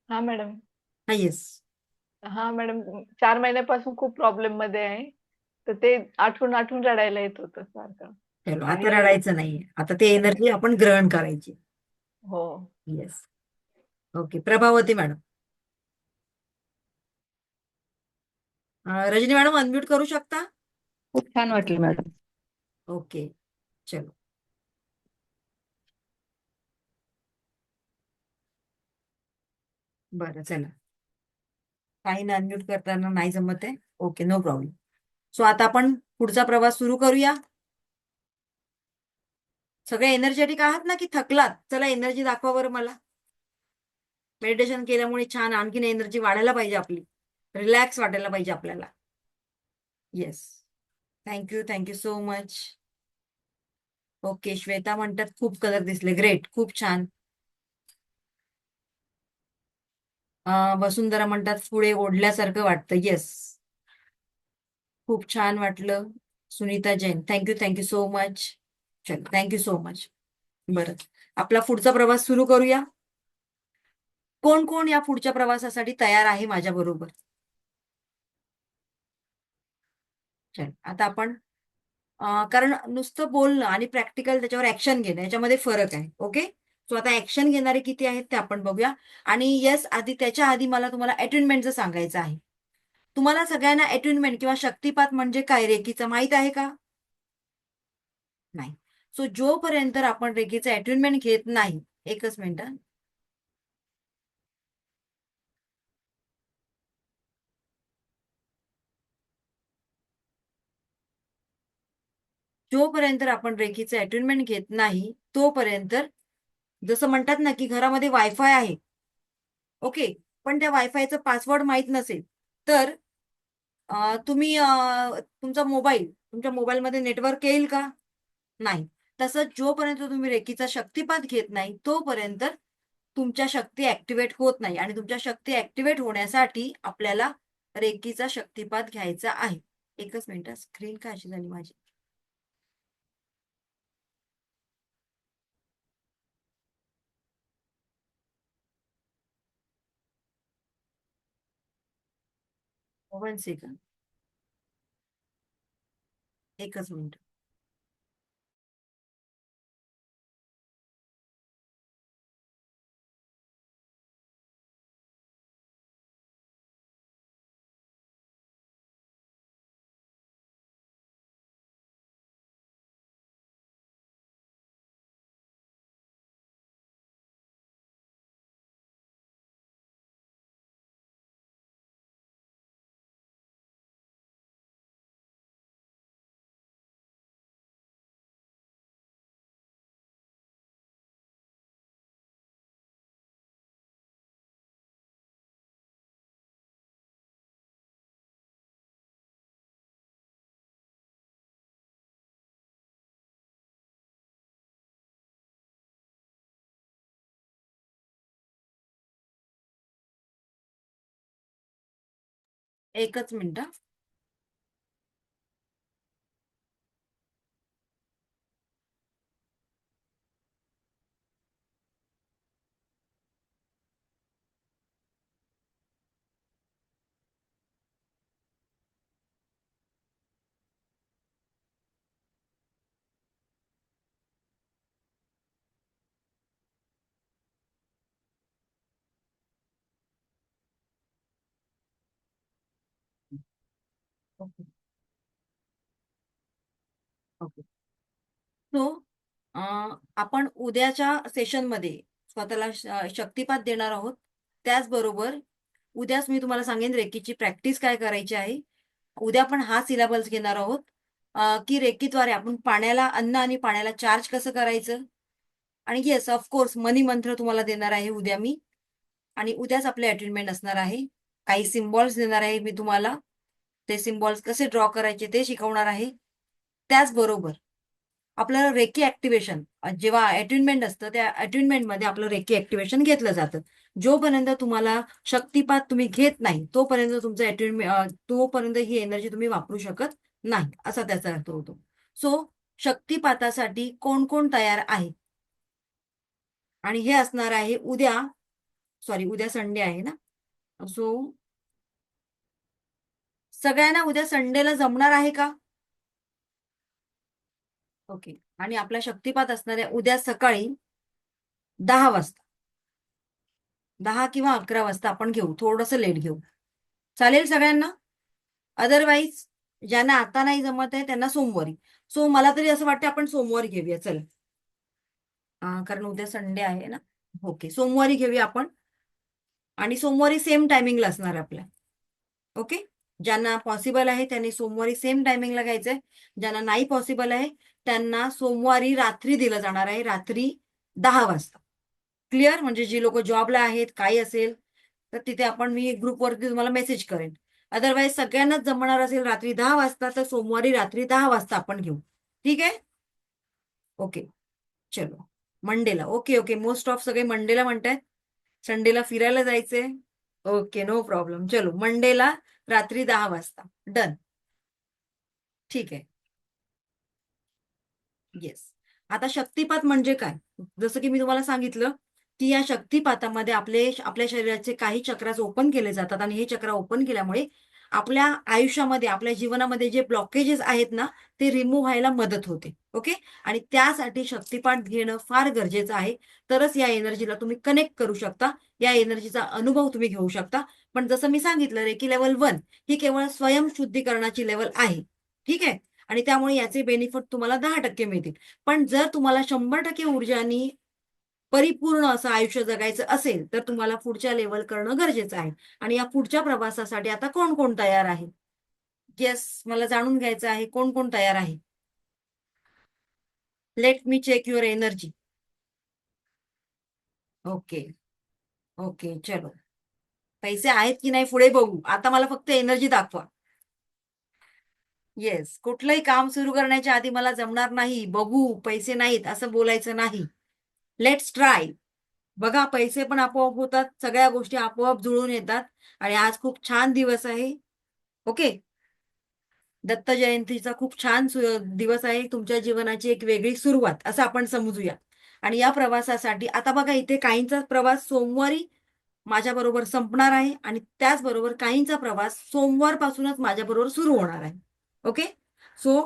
हा मॅडम. हा, येस. हा मॅडम, 4 महिन्यापासून खूप प्रॉब्लेम मध्ये आहे. तर ते आठवून आठवून रडायला येत होतं सारखं. चलो, आणि आता रडायचं नाहीये, आता ते एनर्जी आपण ग्रहण करायची. हो. Yes. Okay. Prabhavati madam. Rajani madam unmute करू शकता? खूप छान वाटलं मॅडम. ओके. चलो. बरं, चला. काही ना, अनम्यूट करताना नाही जमत आहे. Okay, no problem. सो आता आपण पुढचा प्रवास सुरू करूया. सगळे एनर्जेटिक आहात ना, की थकलात? चला, एनर्जी दाखवा बरं मला. मेडिटेशन केल्यामुळे छान आणखीन एनर्जी वाढायला पाहिजे आपली, रिलॅक्स वाटायला पाहिजे आपल्याला. Yes. Thank you so much. Okay. Shweta म्हणतात खूप कलर दिसले. ग्रेट, खूप छान. वसुंधरा म्हणतात पुढे ओढल्यासारखं वाटतं. येस, खूप छान वाटलं. Sunita Jain, thank you so much. चल, थँक्यू सो मच. बरं, आपला पुढचा प्रवास सुरू करूया. कोण कोण या पुढच्या प्रवासासाठी तयार आहे माझ्या बरोबर? चल, आता आपण कारण नुसतं बोलणं आणि प्रॅक्टिकल त्याच्यावर ऍक्शन घेणं याच्यामध्ये फरक आहे. ओके. सो आता ऍक्शन घेणारे किती आहेत ते आपण बघूया. आणि येस, त्याच्या आधी मला तुम्हाला अटेनमेंटचं सांगायचं आहे. तुम्हाला सगळ्यांना अटेनमेंट किंवा शक्तिपात म्हणजे काय रेकीचं माहित आहे का? नाही. सो जोपर्यंत आपण रेकीचं अटेनमेंट घेत नाही, एकच मिनिट. जोपर्यंत आपण रेकीचं अटेनमेंट घेत नाही तोपर्यंत, जसं म्हणतात ना की घरामध्ये वायफाय आहे, ओके, पण त्या वायफायचं पासवर्ड माहित नसेल तर तुम्ही तुमच्या मोबाईलमध्ये नेटवर्क येईल का? नाही. तसंच जोपर्यंत तुम्ही रेकीचा शक्तिपात घेत नाही तोपर्यंत तुमच्या शक्ती ऍक्टिव्हेट होत नाही. आणि तुमच्या शक्ती ऍक्टिव्हेट होण्यासाठी आपल्याला रेकीचा शक्तिपात घ्यायचा आहे. एकच मिनिट, स्क्रीन काय अशी झाली माझी. वन सेकंड, एकच मिनिट. एकच मिनिट. ओके. ओके. सो आपण उद्याच्या सेशनमध्ये स्वतःला शक्तिपात देणार आहोत. त्याचबरोबर उद्याच मी तुम्हाला सांगेन रेकीची प्रॅक्टिस काय करायची आहे. उद्या पण हा सिलेबस घेणार आहोत की रेकीद्वारे आपण पाण्याला, अन्न आणि पाण्याला चार्ज कसं करायचं. आणि येस, ऑफकोर्स मनी मंत्र तुम्हाला देणार आहे उद्या मी. आणि उद्याच आपले अटेंडमेंट असणार आहे. काही सिम्बॉल्स देणार आहे मी तुम्हाला. ते सिम्बॉल्स कसे ड्रॉ करायचे ते शिकवणार आहे. त्याचबरोबर आपलं रेकी ऍक्टिव्हेशन जेव्हा अटेंडमेंट असतं त्या अटेंडमेंटमध्ये आपलं रेकी ऍक्टिव्हेशन घेतलं जातं. जोपर्यंत तुम्हाला शक्तिपात तुम्ही घेत नाही तोपर्यंत तुमचं तोपर्यंत ही एनर्जी तुम्ही वापरू शकत नाही, असा त्याचा अर्थ होतो. सो शक्तिपातासाठी कोण कोण तयार आहे. आणि हे असणार आहे उद्या संडे आहे ना. सो सगळ्यांना उद्या संडेला जमणार आहे का? ओके. आणि आपला शक्तिपात असणार आहे उद्या सकाळी 10 वाजता. 10 किंवा 11 वाजता आपण घेऊ, थोडंसं लेट घेऊ. चालेल सगळ्यांना? अदरवाईज ज्यांना आता नाही जमत आहे त्यांना सोमवारी. सो मला तरी असं वाटतं आपण सोमवारी घेऊया. चल, कारण उद्या संडे आहे ना. ओके, सोमवारी घेऊया आपण. आणि सोमवारी सेम टायमिंगला असणार आपल्या. ओके. ज्यांना पॉसिबल आहे त्यांनी सोमवारी सेम टायमिंगला घ्यायचंय. ज्यांना नाही पॉसिबल आहे त्यांना सोमवारी रात्री दिलं जाणार आहे, रात्री 10 वाजता. क्लिअर? म्हणजे जी लोक जॉबला आहेत, काही असेल तर तिथे मी ग्रुपवरती तुम्हाला मेसेज करेन. अदरवाईज सगळ्यांनाच जमणार असेल रात्री 10 वाजता तर सोमवारी रात्री 10 वाजता आपण घेऊ. ठीक आहे? ओके. चलो मंडेला. ओके. मोस्ट ऑफ सगळे मंडेला म्हणतायत. संडेला फिरायला जायचंय. Okay, no problem. चलो मंडेला रात्री 10 वाजता. डन. ठीक आहे. येस. आता शक्तिपात म्हणजे काय? जसं की मी तुम्हाला सांगितलं की या शक्तिपातामध्ये आपल्या शरीराचे काही चक्रास ओपन केले जातात आणि हे चक्र ओपन केल्यामुळे आपल्या आयुष्यामध्ये, आपल्या जीवनामध्ये जे ब्लॉकेजेस आहेत ना ते रिमूव्ह व्हायला मदत होते. ओके. आणि त्यासाठी शक्तिपात घेणं फार गरजेचं आहे. तरच या एनर्जीला तुम्ही कनेक्ट करू शकता, या एनर्जीचा अनुभव तुम्ही घेऊ शकता. पण जसं मी सांगितलं रेकी लेवल 1 ही केवळ स्वयंशुद्धीकरणाची लेवल आहे. ठीक आहे. आणि त्यामुळे याचे बेनिफिट तुम्हाला 10% मिळतील. पण जर तुम्हाला 100% ऊर्जानी परिपूर्ण असं आयुष्य जगायचं असेल तर तुम्हाला पुढच्या लेवल करणं गरजेचं आहे. आणि या पुढच्या प्रवासासाठी आता कोण कोण तयार आहे? येस, मला जाणून घ्यायचं आहे कोण कोण तयार आहे. Let me check your energy. Okay. चलो, पैसे आहेत की नाही पुढे बघू. आता मला फक्त एनर्जी दाखवा. येस, कुठलंही काम सुरू करण्याच्या आधी मला जमणार नाही, बघू, पैसे नाहीत असं बोलायचं नाही. Let's try. बघा, पैसे पण आपोआप होतात, सगळ्या गोष्टी आपोआप जुळून येतात. आणि आज खूप छान दिवस आहे. ओके. दत्त जयंतीचा खूप छान दिवस आहे. तुमच्या जीवनाची एक वेगळी सुरुवात असं आपण समजूया. आणि या प्रवासासाठी आता बघा इथे काहींचा प्रवास सोमवारी माझ्याबरोबर संपणार आहे आणि त्याचबरोबर काहींचा प्रवास सोमवारपासूनच माझ्याबरोबर सुरू होणार आहे. ओके. सो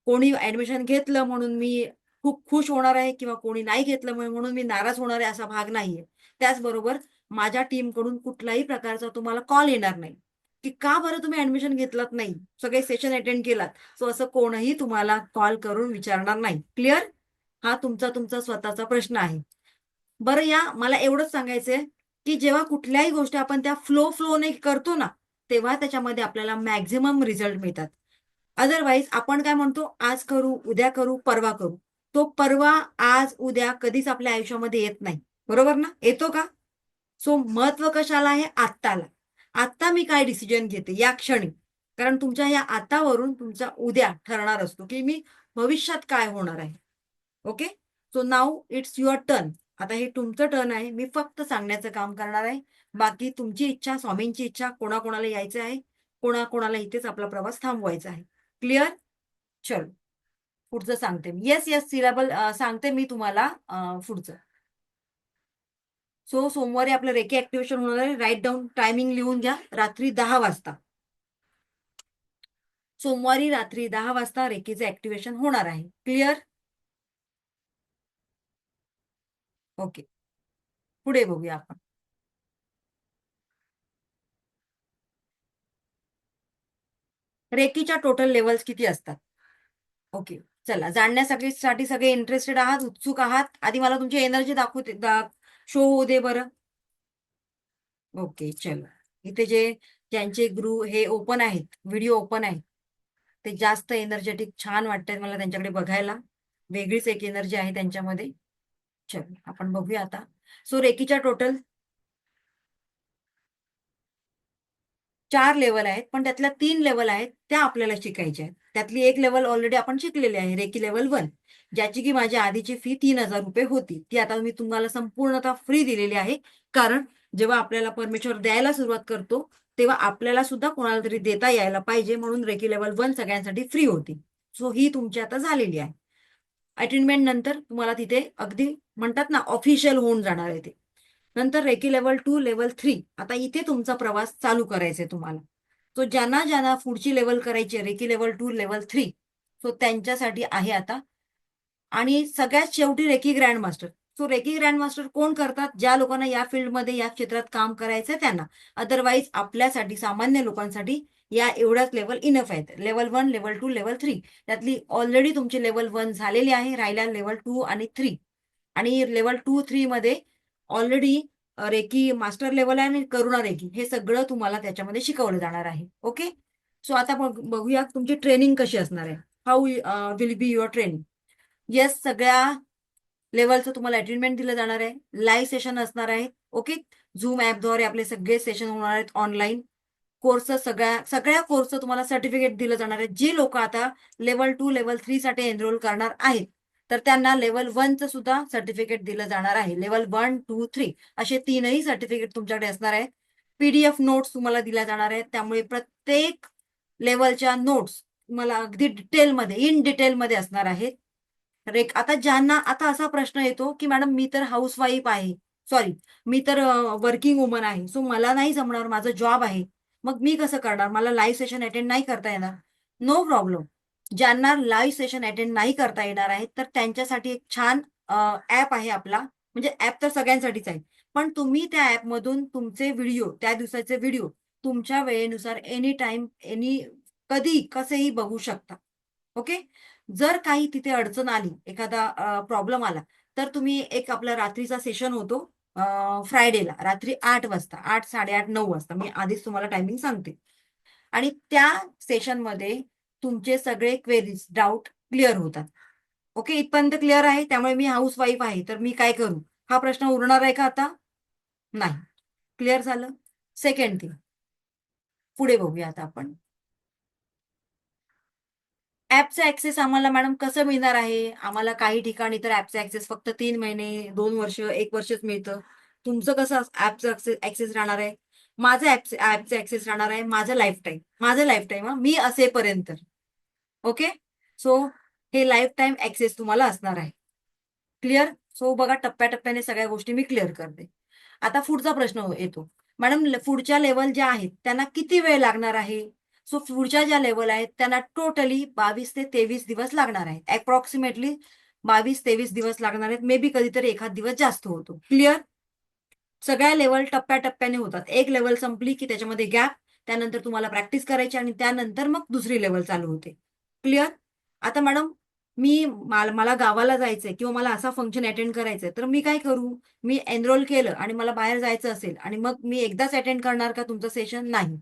कोणी ऍडमिशन घेतलं म्हणून मी खूप खुश होणार आहे किंवा कोणी नाही घेतलं म्हणून मी नाराज होणार आहे असा भाग नाहीये. त्याचबरोबर माझ्या टीमकडून कुठल्याही प्रकारचा तुम्हाला कॉल येणार नाही की का बरं तुम्ही ऍडमिशन घेतलात नाही, सगळे सेशन अटेंड केलात. सो असं कोणीही तुम्हाला कॉल करून विचारणार नाही. क्लिअर? हा तुमचा स्वतःचा प्रश्न आहे. बरं, या मला एवढंच सांगायचंय की जेव्हा कुठल्याही गोष्टी आपण त्या फ्लोने करतो ना तेव्हा त्याच्यामध्ये आपल्याला मॅक्झिमम रिझल्ट मिळतात. अदरवाईज आपण काय म्हणतो, आज करू, उद्या करू, परवा करू. तो परवा, आज, उद्या कधीच आपल्या आयुष्यामध्ये येत नाही. बरोबर ना? येतो का? सो महत्व कशाला आहे? आत्ताला. आत्ता मी काय डिसिजन घेते या क्षणी. कारण तुमच्या या आतावरून तुमचा उद्या ठरणार असतो की मी भविष्यात काय होणार आहे. Okay. So now it's your turn. आता हे तुमचं टर्न आहे. मी फक्त सांगण्याचं काम करणार आहे. बाकी तुमची इच्छा, स्वामींची इच्छा, कोणाकोणाला यायचं आहे कोणाकोणाला इथेच आपला प्रवास थांबवायचा आहे. क्लिअर? चलो पुढचं सांगते मी. येस येस सिलेबल सांगते मी तुम्हाला पुढचं. सो सोमवारी आपलं रेकी ऍक्टिव्हेशन होणार आहे. राईट डाऊन टायमिंग लिहून घ्या. रात्री 10 वाजता. सोमवारी रात्री 10 वाजता रेकीचं ऍक्टिव्हेशन होणार आहे. क्लिअर? ओके पुढे बघूया आपण. रेकीच्या टोटल लेवल्स किती असतात? ओके चला जाणण्यासाठी सगळे इंटरेस्टेड आहात, उत्सुक आहात. आधी मला तुमची एनर्जी शो होऊ दे बरं. ओके चलो इथे ज्यांचे हे ओपन आहेत, व्हिडिओ ओपन आहे, ते जास्त एनर्जेटिक छान वाटतंय मला त्यांच्याकडे बघायला. वेगळीच एक एनर्जी आहे त्यांच्यामध्ये. चलो आपण बघूया आता. सो रेकीच्या टोटल 4 लेवल आहेत, पण त्यातल्या 3 लेवल आहेत त्या आपल्याला शिकायच्या आहेत. त्यातली एक लेवल ऑलरेडी आपण शिकलेली आहे, रेकी लेवल 1, ज्याची की माझ्या आधीची फी 3000 रुपये होती. ती आता मी तुम्हाला संपूर्णतः फ्री दिलेली आहे. कारण जेव्हा आपल्याला परमेश्वर द्यायला सुरुवात करतो तेव्हा आपल्याला सुद्धा कोणाला तरी देता यायला पाहिजे, म्हणून रेकी लेवल 1 सगळ्यांसाठी फ्री होती. सो ही तुमची आता झालेली आहे. अटेंडमेंट नंतर तुम्हाला तिथे अगदी म्हणतात ना ऑफिशियल होऊन जाणार आहे ते. नंतर रेकी लेवल 2 लेवल 3 आता इथे तुमचा प्रवास चालू करायचा आहे तुम्हाला. तो ज्यांना पुढची लेवल करायची आहे रेकी लेवल 2 लेवल 3 सो त्यांच्यासाठी आहे आता. आणि सगळ्यात शेवटी reiki grand master. So reiki grand master कोण करतात? ज्या लोकांना या फील्डमध्ये या क्षेत्रात काम करायचंय त्यांना. अदरवाईज आपल्यासाठी सामान्य लोकांसाठी या एवढ्याच लेवल इनफ आहेत. लेवल 1 लेवल 2 लेवल 3 त्यातली ऑलरेडी तुमची लेवल 1 झालेली आहे. राहिल्या लेवल 2 आणि 3 आणि लेवल 2 3 मध्ये ऑलरेडी रेकी मास्टर लेवल आहे आणि करुणा रेकी हे सगळं तुम्हाला त्याच्यामध्ये शिकवलं जाणार आहे. ओके सो आता बघूया तुमची ट्रेनिंग कशी असणार आहे. How will be your training. Yes सगळ्या लेवलचं तुम्हाला अटेंडमेंट दिलं जाणार आहे. लाईव्ह सेशन असणार आहे. ओके झूम ऍपद्वारे आपले सगळे सेशन होणार आहेत ऑनलाईन. कोर्स सगळ्या कोर्सचं तुम्हाला सर्टिफिकेट दिलं जाणार आहे. जे लोक आता लेवल 2 लेवल 3 साठी एनरोल करणार आहेत तर त्यांना लेवल 1चं सुद्धा सर्टिफिकेट दिलं जाणार आहे. लेवल 1 2 3 असे 3ही सर्टिफिकेट तुमच्याकडे असणार आहेत. PDF नोट्स तुम्हाला दिल्या जाणार आहेत. त्यामुळे प्रत्येक लेवलच्या नोट्स तुम्हाला अगदी इन डिटेलमध्ये असणार आहेत. आता ज्यांना आता असा प्रश्न येतो की मॅडम मी तर हाऊसवाईफ आहे, सॉरी मी तर वर्किंग वुमन आहे, सो मला नाही जमणार, माझं जॉब आहे, मग मी कसं करणार? मला लाईव्ह सेशन अटेंड नाही करता येणार. No problem. ज्यांना लाईव्ह सेशन अटेंड नाही करता येणार आहे तर त्यांच्यासाठी एक छान ऍप आहे आपला. म्हणजे ऍप तर सगळ्यांसाठीच आहे, पण तुम्ही त्या ऍपमधून तुमचे व्हिडिओ, त्या दिवसाचे व्हिडिओ तुमच्या वेळेनुसार एनी टाइम कधी कसेही बघू शकता. ओके जर काही तिथे अडचण आली, एखादा प्रॉब्लेम आला तर तुम्ही एक आपला रात्रीचा सेशन होतो फ्रायडेला रात्री 8 वाजता, 8 8:30 9 वाजता. मी आधीच तुम्हाला टायमिंग सांगते. आणि त्या सेशनमध्ये तुमचे सगळे क्वेरीज डाऊट क्लिअर होतात. ओके इथपर्यंत क्लिअर आहे? त्यामुळे मी हाऊसवाईफ आहे तर मी काय करू हा प्रश्न उरणार आहे का आता? नाही. क्लिअर झालं? सेकंड थिंग पुढे बघूया आता आपण. ऍपचा ऍक्सेस आम्हाला मॅडम कसं मिळणार आहे? आम्हाला काही ठिकाणी तर ऍपचा ऍक्सेस फक्त 3 महिने 2 वर्ष 1 वर्षच मिळतं. तुमचं कसं ऍपचा ऍक्सेस राहणार आहे? माझं ऍपचा ऍक्सेस राहणार आहे माझं लाईफ टाईम मी असेपर्यंत. ओके सो हे लाईफ टाईम ऍक्सेस तुम्हाला असणार आहे. क्लिअर? सो बघा टप्प्याटप्प्याने सगळ्या गोष्टी मी क्लिअर करते. आता पुढचा प्रश्न येतो, मॅडम पुढच्या लेवल ज्या आहेत त्यांना किती वेळ लागणार आहे? सो पुढच्या ज्या लेवल आहेत त्यांना टोटली 22 ते 23 दिवस लागणार आहेत. अप्रॉक्सिमेटली 22-23 दिवस लागणार आहेत. मे बी कधीतरी एखाद दिवस जास्त होतो. क्लिअर? सगळ्या लेवल टप्प्याटप्प्याने होतात. एक लेवल संपली की त्याच्यामध्ये गॅप, त्यानंतर तुम्हाला प्रॅक्टिस करायची आणि त्यानंतर मग दुसरी लेवल चालू होते. क्लिअर? आता मॅडम मला गावाला जायचंय किंवा मला असा फंक्शन अटेंड करायचंय तर मी काय करू? मी एनरोल केलं आणि मला बाहेर जायचं असेल आणि मग मी एकदाच अटेंड करणार का तुमचं सेशन? नाही.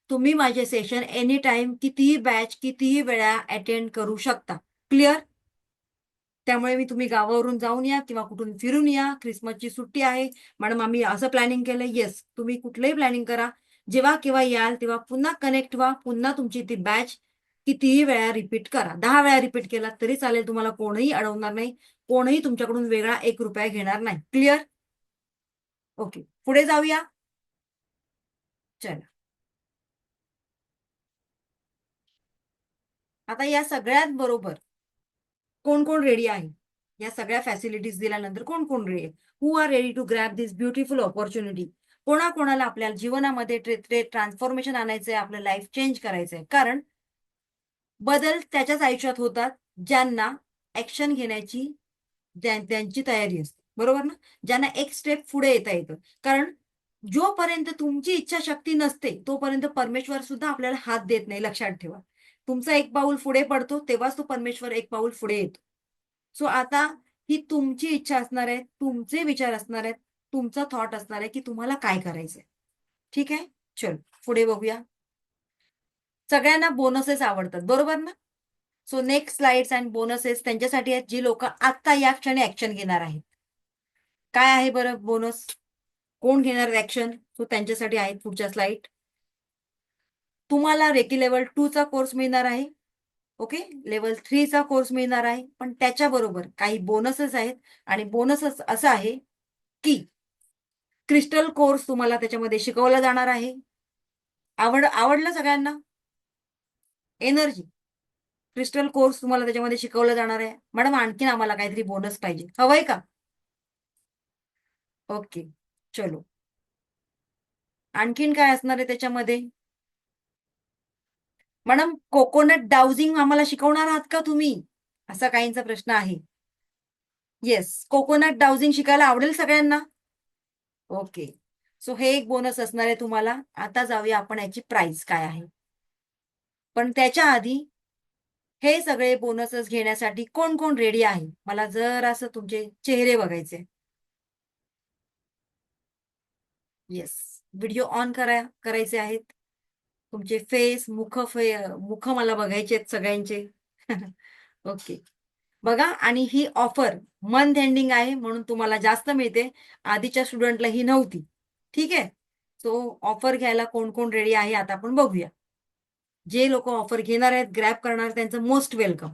तुम्ही माझे सेशन एनी टाइम कितीही बॅच कितीही वेळा अटेंड करू शकता. क्लिअर? त्यामुळे तुम्ही गावावरून जाऊन या किंवा कुठून फिरून या. ख्रिसमसची सुट्टी आहे मॅडम आम्ही असं प्लॅनिंग केलं. येस तुम्ही कुठलंही प्लॅनिंग करा. जेव्हा केव्हा याल तेव्हा पुन्हा कनेक्ट व्हा. पुन्हा तुमची ती बॅच कितीही वेळा रिपीट करा. 10 वेळा रिपीट केला तरी चालेल. तुम्हाला कोणीही अडवणार नाही. कोणीही तुमच्याकडून वेगळा 1 रुपया घेणार नाही. क्लिअर? ओके पुढे जाऊया. चला आता या सगळ्यात बरोबर कोण कोण रेडी आहे? या सगळ्या फॅसिलिटीज दिल्यानंतर कोण कोण रेडी आहे? Who are ready to grab this beautiful opportunity? कोणाकोणाला आपल्या जीवनामध्ये ट्रान्सफॉर्मेशन आणायचंय, आपलं लाईफ चेंज करायचंय? कारण बदल त्याच्याच आयुष्यात होतात ज्यांना ऍक्शन घेण्याची त्यांची तयारी असते, बरोबर ना? ज्यांना एक स्टेप पुढे येता येतं. कारण जोपर्यंत तुमची इच्छाशक्ती नसते तोपर्यंत परमेश्वर सुद्धा आपल्याला हात देत नाही, लक्षात ठेवा. तुमचा एक पाऊल पुढे पडतो तेव्हाच तो परमेश्वर एक पाऊल पुढे येतो. सो आता ही तुमची इच्छा असणार आहे, तुमचे विचार असणार आहेत, तुमचा थॉट असणार आहे की तुम्हाला काय करायचंय. ठीक आहे, चल पुढे बघूया. सगळ्यांना बोनसेस आवडतात, बरोबर ना? So next slides and bonuses त्यांच्यासाठी आहेत जी लोक आता या क्षणी ऍक्शन घेणार आहेत. काय आहे बरं बोनस? कोण घेणार ऍक्शन? सो त्यांच्यासाठी आहेत पुढच्या स्लाइड. तुम्हाला रेकी लेवल 2 चा कोर्स मिळणार आहे. ओके, लेवल 3 चा कोर्स मिळणार आहे. पण त्याच्याबरोबर काही बोनसेस आहेत आणि बोनसेस असं आहे की क्रिस्टल कोर्स तुम्हाला त्याच्यामध्ये शिकवला जाणार आहे. आवडलं सगळ्यांना? एनर्जी क्रिस्टल कोर्स तुम्हाला त्याच्यामध्ये शिकवला जाणार आहे. मॅडम आणखीन आम्हाला काहीतरी बोनस पाहिजे, हवंय का? ओके, चलो. आणखीन काय असणार आहे त्याच्यामध्ये? मॅडम कोकोनट डाउजिंग आम्हाला शिकवणार आहात का तुम्ही? असा काहींचा प्रश्न आहे. येस, कोकोनट डाउजिंग शिकायला आवडेल सगळ्यांना? ओके, सो हे एक बोनस असणार आहे तुम्हाला. आता जाऊया आपण याची प्राइस काय आहे. पण त्याच्या आधी हे सगळे बोनसेस घेण्यासाठी कोण कोण रेडी आहे? मला जर असं तुमचे चेहरे बघायचे. येस, व्हिडिओ ऑन करायचे आहेत. तुमचे फेस, मुख मला बघायचे आहेत सगळ्यांचे. ओके, बघा. आणि ही ऑफर मंथ एंडिंग आहे म्हणून तुम्हाला जास्त मिळते, आधीच्या स्टुडंटला ही नव्हती. ठीक आहे, सो ऑफर घ्यायला कोण कोण रेडी आहे आता आपण बघूया. जे लोक ऑफर घेणार आहेत, ग्रॅब करणार, त्यांचं मोस्ट वेलकम.